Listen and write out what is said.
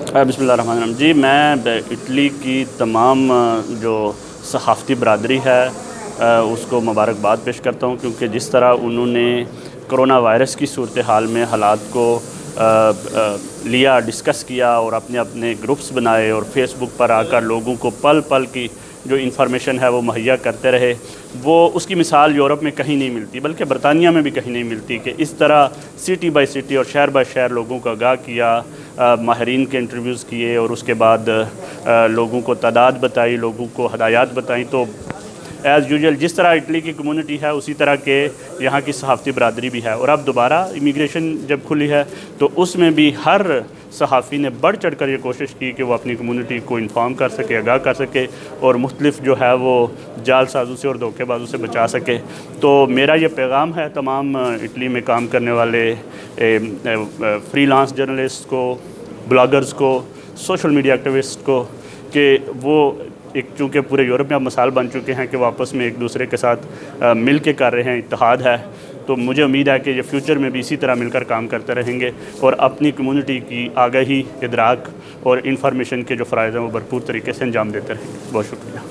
बिस्मिल्लाहिर्रहमानिर्रहीम। जी, मैं इटली की तमाम जो सहाफ़ती बरादरी है उसको मुबारकबाद पेश करता हूँ, क्योंकि जिस तरह उन्होंने कोरोना वायरस की सूरत हाल में हालात को लिया, डिस्कस किया और अपने अपने ग्रुप्स बनाए और फ़ेसबुक पर आकर लोगों को पल पल की जो इन्फॉर्मेशन है वो मुहैया करते रहे, वो उसकी मिसाल यूरोप में कहीं नहीं मिलती, बल्कि बरतानिया में भी कहीं नहीं मिलती कि इस तरह सिटी बाय सिटी और शहर बाय शहर लोगों को आगाह किया, माहिरीन के इंटरव्यूज़ किए और उसके बाद लोगों को तादाद बताई, लोगों को हदायत बताई। तो एज़ यूजुअल जिस तरह इटली की कम्युनिटी है उसी तरह के यहाँ की सहाफ़ती बरादरी भी है। और अब दोबारा इमिग्रेशन जब खुली है तो उसमें भी हर सहाफ़ी ने बढ़ चढ़ कर ये कोशिश की कि वो अपनी कम्युनिटी को इन्फॉर्म कर सके, आगाह कर सके और मुख्तलिफ जो है वो जालसाजों से और धोखेबाजों से बचा सके। तो मेरा ये पैगाम है तमाम इटली में काम करने वाले फ्रीलांस जर्नलिस्ट को, ब्लॉगर्स को, सोशल मीडिया एक्टिविस्ट को, कि वो एक चूँकि पूरे यूरोप में अब मिसाल बन चुके हैं कि वो आपस में एक दूसरे के साथ मिल के कर रहे हैं, इत्तेहाद है। तो मुझे उम्मीद है कि ये फ्यूचर में भी इसी तरह मिलकर काम करते रहेंगे और अपनी कम्युनिटी की आगाही, इदराक और इंफॉर्मेशन के जो फ़राइज़ हैं वो भरपूर तरीके से अंजाम देते रहेंगे। बहुत शुक्रिया।